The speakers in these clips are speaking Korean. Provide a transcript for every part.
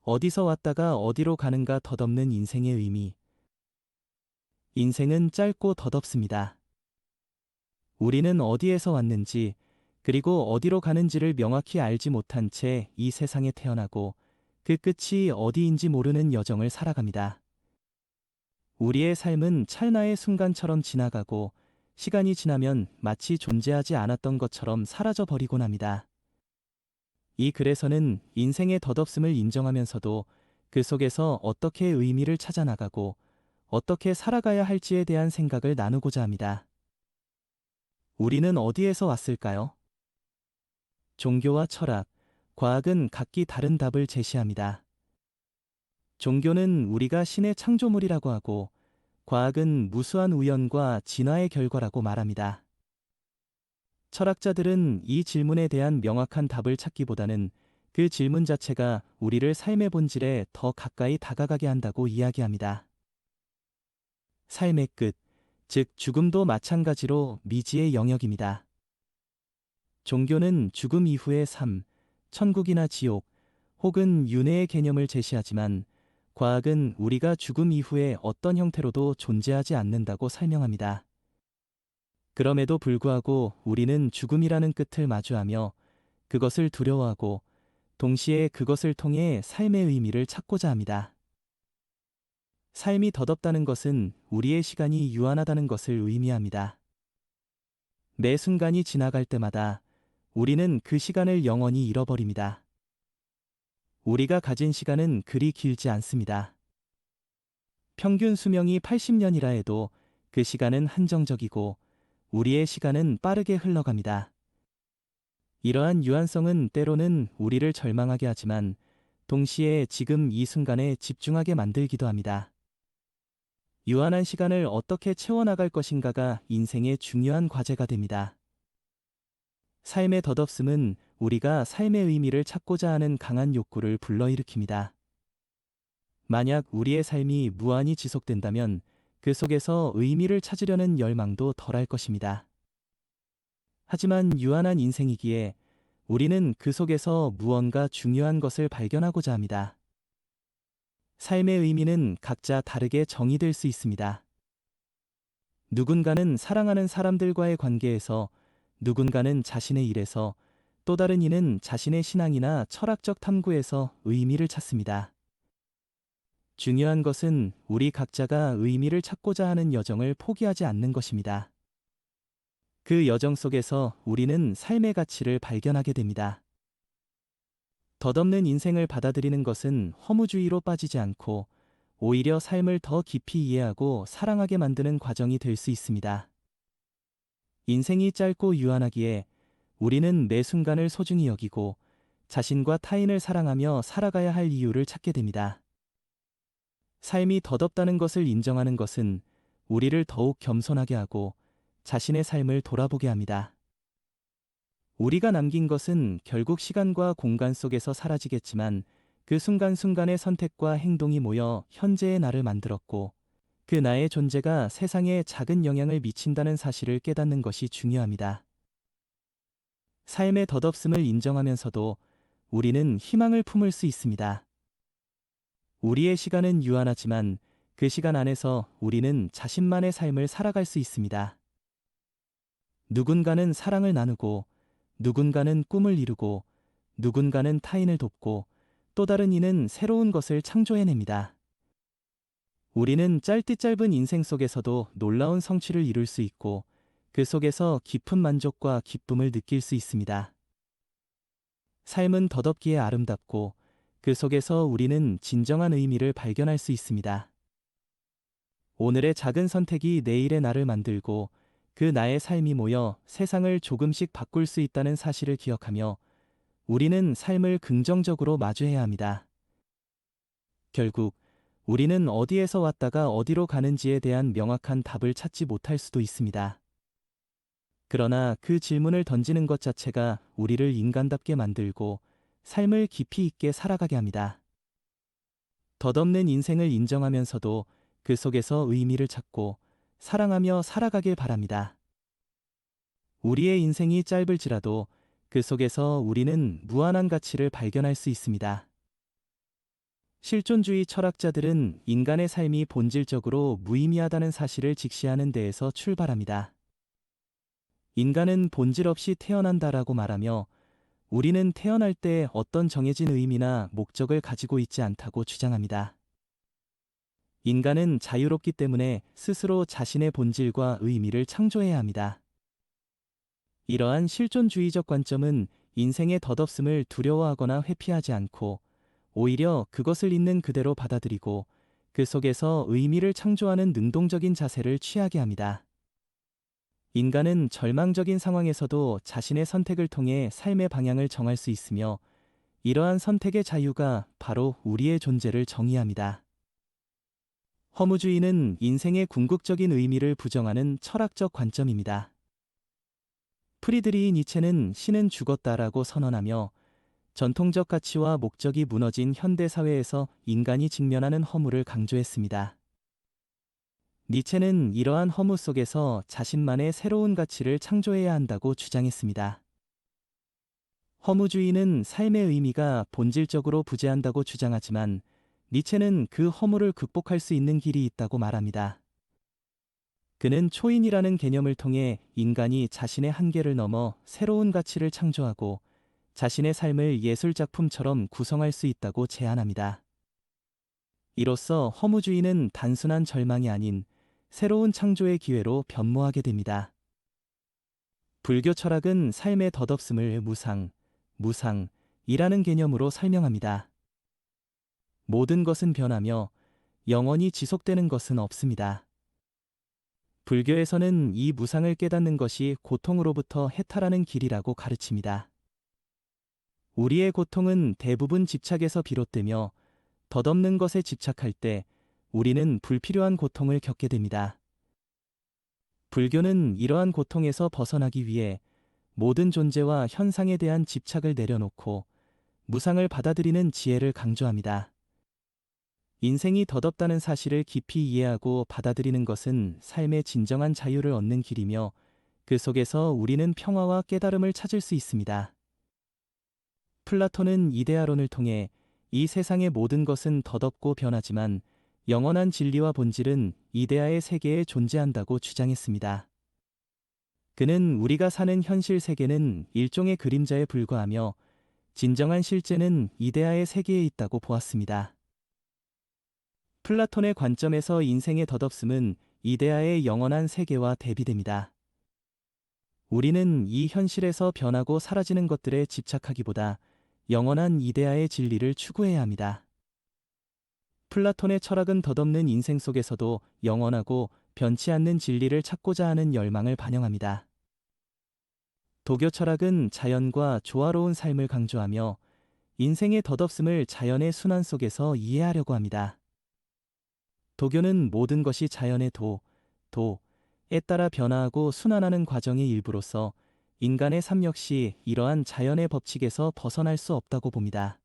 어디서 왔다가 어디로 가는가 덧없는 인생의 의미. 인생은 짧고 덧없습니다. 우리는 어디에서 왔는지, 그리고 어디로 가는지를 명확히 알지 못한 채 이 세상에 태어나고 그 끝이 어디인지 모르는 여정을 살아갑니다. 우리의 삶은 찰나의 순간처럼 지나가고 시간이 지나면 마치 존재하지 않았던 것처럼 사라져 버리곤 합니다. 이 글에서는 인생의 덧없음을 인정하면서도 그 속에서 어떻게 의미를 찾아 나가고 어떻게 살아가야 할지에 대한 생각을 나누고자 합니다. 우리는 어디에서 왔을까요? 종교와 철학, 과학은 각기 다른 답을 제시합니다. 종교는 우리가 신의 창조물이라고 하고, 과학은 무수한 우연과 진화의 결과라고 말합니다. 철학자들은 이 질문에 대한 명확한 답을 찾기보다는 그 질문 자체가 우리를 삶의 본질에 더 가까이 다가가게 한다고 이야기합니다. 삶의 끝, 즉 죽음도 마찬가지로 미지의 영역입니다. 종교는 죽음 이후의 삶, 천국이나 지옥, 혹은 윤회의 개념을 제시하지만 과학은 우리가 죽음 이후에 어떤 형태로도 존재하지 않는다고 설명합니다. 그럼에도 불구하고 우리는 죽음이라는 끝을 마주하며 그것을 두려워하고 동시에 그것을 통해 삶의 의미를 찾고자 합니다. 삶이 덧없다는 것은 우리의 시간이 유한하다는 것을 의미합니다. 매 순간이 지나갈 때마다 우리는 그 시간을 영원히 잃어버립니다. 우리가 가진 시간은 그리 길지 않습니다. 평균 수명이 80년이라 해도 그 시간은 한정적이고 우리의 시간은 빠르게 흘러갑니다. 이러한 유한성은 때로는 우리를 절망하게 하지만 동시에 지금 이 순간에 집중하게 만들기도 합니다. 유한한 시간을 어떻게 채워나갈 것인가가 인생의 중요한 과제가 됩니다. 삶의 덧없음은 우리가 삶의 의미를 찾고자 하는 강한 욕구를 불러일으킵니다. 만약 우리의 삶이 무한히 지속된다면 그 속에서 의미를 찾으려는 열망도 덜할 것입니다. 하지만 유한한 인생이기에 우리는 그 속에서 무언가 중요한 것을 발견하고자 합니다. 삶의 의미는 각자 다르게 정의될 수 있습니다. 누군가는 사랑하는 사람들과의 관계에서, 누군가는 자신의 일에서, 또 다른 이는 자신의 신앙이나 철학적 탐구에서 의미를 찾습니다. 중요한 것은 우리 각자가 의미를 찾고자 하는 여정을 포기하지 않는 것입니다. 그 여정 속에서 우리는 삶의 가치를 발견하게 됩니다. 덧없는 인생을 받아들이는 것은 허무주의로 빠지지 않고 오히려 삶을 더 깊이 이해하고 사랑하게 만드는 과정이 될 수 있습니다. 인생이 짧고 유한하기에 우리는 매 순간을 소중히 여기고 자신과 타인을 사랑하며 살아가야 할 이유를 찾게 됩니다. 삶이 덧없다는 것을 인정하는 것은 우리를 더욱 겸손하게 하고 자신의 삶을 돌아보게 합니다. 우리가 남긴 것은 결국 시간과 공간 속에서 사라지겠지만 그 순간순간의 선택과 행동이 모여 현재의 나를 만들었고 그 나의 존재가 세상에 작은 영향을 미친다는 사실을 깨닫는 것이 중요합니다. 삶의 덧없음을 인정하면서도 우리는 희망을 품을 수 있습니다. 우리의 시간은 유한하지만 그 시간 안에서 우리는 자신만의 삶을 살아갈 수 있습니다. 누군가는 사랑을 나누고, 누군가는 꿈을 이루고, 누군가는 타인을 돕고, 또 다른 이는 새로운 것을 창조해냅니다. 우리는 짧디 짧은 인생 속에서도 놀라운 성취를 이룰 수 있고, 그 속에서 깊은 만족과 기쁨을 느낄 수 있습니다. 삶은 덧없기에 아름답고, 그 속에서 우리는 진정한 의미를 발견할 수 있습니다. 오늘의 작은 선택이 내일의 나를 만들고 그 나의 삶이 모여 세상을 조금씩 바꿀 수 있다는 사실을 기억하며 우리는 삶을 긍정적으로 마주해야 합니다. 결국 우리는 어디에서 왔다가 어디로 가는지에 대한 명확한 답을 찾지 못할 수도 있습니다. 그러나 그 질문을 던지는 것 자체가 우리를 인간답게 만들고 삶을 깊이 있게 살아가게 합니다. 덧없는 인생을 인정하면서도 그 속에서 의미를 찾고 사랑하며 살아가길 바랍니다. 우리의 인생이 짧을지라도 그 속에서 우리는 무한한 가치를 발견할 수 있습니다. 실존주의 철학자들은 인간의 삶이 본질적으로 무의미하다는 사실을 직시하는 데에서 출발합니다. 인간은 본질 없이 태어난다라고 말하며 우리는 태어날 때 어떤 정해진 의미나 목적을 가지고 있지 않다고 주장합니다. 인간은 자유롭기 때문에 스스로 자신의 본질과 의미를 창조해야 합니다. 이러한 실존주의적 관점은 인생의 덧없음을 두려워하거나 회피하지 않고 오히려 그것을 있는 그대로 받아들이고 그 속에서 의미를 창조하는 능동적인 자세를 취하게 합니다. 인간은 절망적인 상황에서도 자신의 선택을 통해 삶의 방향을 정할 수 있으며 이러한 선택의 자유가 바로 우리의 존재를 정의합니다. 허무주의는 인생의 궁극적인 의미를 부정하는 철학적 관점입니다. 프리드리히 니체는 신은 죽었다라고 선언하며 전통적 가치와 목적이 무너진 현대 사회에서 인간이 직면하는 허무를 강조했습니다. 니체는 이러한 허무 속에서 자신만의 새로운 가치를 창조해야 한다고 주장했습니다. 허무주의는 삶의 의미가 본질적으로 부재한다고 주장하지만 니체는 그 허무를 극복할 수 있는 길이 있다고 말합니다. 그는 초인이라는 개념을 통해 인간이 자신의 한계를 넘어 새로운 가치를 창조하고 자신의 삶을 예술작품처럼 구성할 수 있다고 제안합니다. 이로써 허무주의는 단순한 절망이 아닌 새로운 창조의 기회로 변모하게 됩니다. 불교 철학은 삶의 덧없음을 무상이라는 개념으로 설명합니다. 모든 것은 변하며 영원히 지속되는 것은 없습니다. 불교에서는 이 무상을 깨닫는 것이 고통으로부터 해탈하는 길이라고 가르칩니다. 우리의 고통은 대부분 집착에서 비롯되며 덧없는 것에 집착할 때 우리는 불필요한 고통을 겪게 됩니다. 불교는 이러한 고통에서 벗어나기 위해 모든 존재와 현상에 대한 집착을 내려놓고 무상을 받아들이는 지혜를 강조합니다. 인생이 덧없다는 사실을 깊이 이해하고 받아들이는 것은 삶의 진정한 자유를 얻는 길이며 그 속에서 우리는 평화와 깨달음을 찾을 수 있습니다. 플라톤은 이데아론을 통해 이 세상의 모든 것은 덧없고 변하지만 영원한 진리와 본질은 이데아의 세계에 존재한다고 주장했습니다. 그는 우리가 사는 현실 세계는 일종의 그림자에 불과하며 진정한 실제는 이데아의 세계에 있다고 보았습니다. 플라톤의 관점에서 인생의 덧없음은 이데아의 영원한 세계와 대비됩니다. 우리는 이 현실에서 변하고 사라지는 것들에 집착하기보다 영원한 이데아의 진리를 추구해야 합니다. 플라톤의 철학은 덧없는 인생 속에서도 영원하고 변치 않는 진리를 찾고자 하는 열망을 반영합니다. 도교 철학은 자연과 조화로운 삶을 강조하며 인생의 덧없음을 자연의 순환 속에서 이해하려고 합니다. 도교는 모든 것이 자연의 도에 따라 변화하고 순환하는 과정의 일부로서 인간의 삶 역시 이러한 자연의 법칙에서 벗어날 수 없다고 봅니다.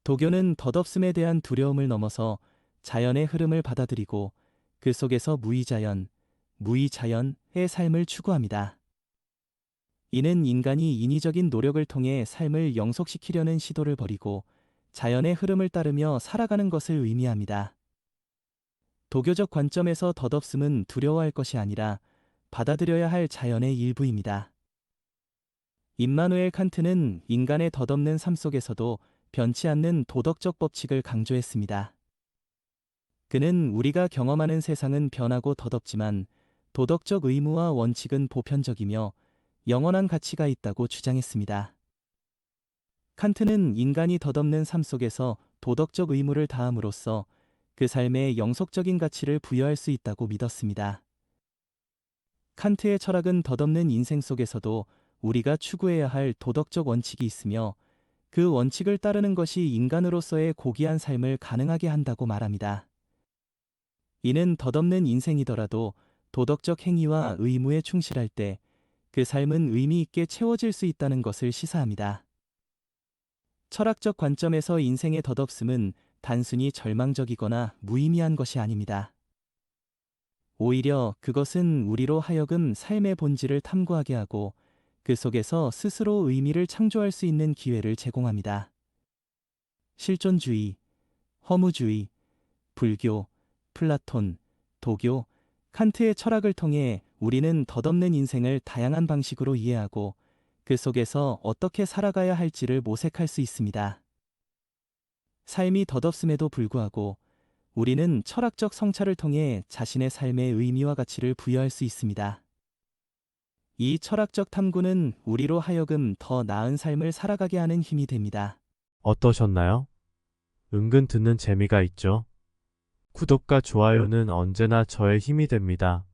도교는 덧없음에 대한 두려움을 넘어서 자연의 흐름을 받아들이고 그 속에서 무의자연의 삶을 추구합니다. 이는 인간이 인위적인 노력을 통해 삶을 영속시키려는 시도를 버리고 자연의 흐름을 따르며 살아가는 것을 의미합니다. 도교적 관점에서 덧없음은 두려워할 것이 아니라 받아들여야 할 자연의 일부입니다. 임마누엘 칸트는 인간의 덧없는 삶 속에서도 변치 않는 도덕적 법칙을 강조했습니다. 그는 우리가 경험하는 세상은 변하고 덧없지만 도덕적 의무와 원칙은 보편적이며 영원한 가치가 있다고 주장했습니다. 칸트는 인간이 덧없는 삶 속에서 도덕적 의무를 다함으로써 그 삶에 영속적인 가치를 부여할 수 있다고 믿었습니다. 칸트의 철학은 덧없는 인생 속에서도 우리가 추구해야 할 도덕적 원칙이 있으며 그 원칙을 따르는 것이 인간으로서의 고귀한 삶을 가능하게 한다고 말합니다. 이는 덧없는 인생이더라도 도덕적 행위와 의무에 충실할 때 그 삶은 의미 있게 채워질 수 있다는 것을 시사합니다. 철학적 관점에서 인생의 덧없음은 단순히 절망적이거나 무의미한 것이 아닙니다. 오히려 그것은 우리로 하여금 삶의 본질을 탐구하게 하고 그 속에서 스스로 의미를 창조할 수 있는 기회를 제공합니다. 실존주의, 허무주의, 불교, 플라톤, 도교, 칸트의 철학을 통해 우리는 덧없는 인생을 다양한 방식으로 이해하고 그 속에서 어떻게 살아가야 할지를 모색할 수 있습니다. 삶이 덧없음에도 불구하고 우리는 철학적 성찰을 통해 자신의 삶의 의미와 가치를 부여할 수 있습니다. 이 철학적 탐구는 우리로 하여금 더 나은 삶을 살아가게 하는 힘이 됩니다. 어떠셨나요? 은근 듣는 재미가 있죠? 구독과 좋아요는 언제나 저의 힘이 됩니다.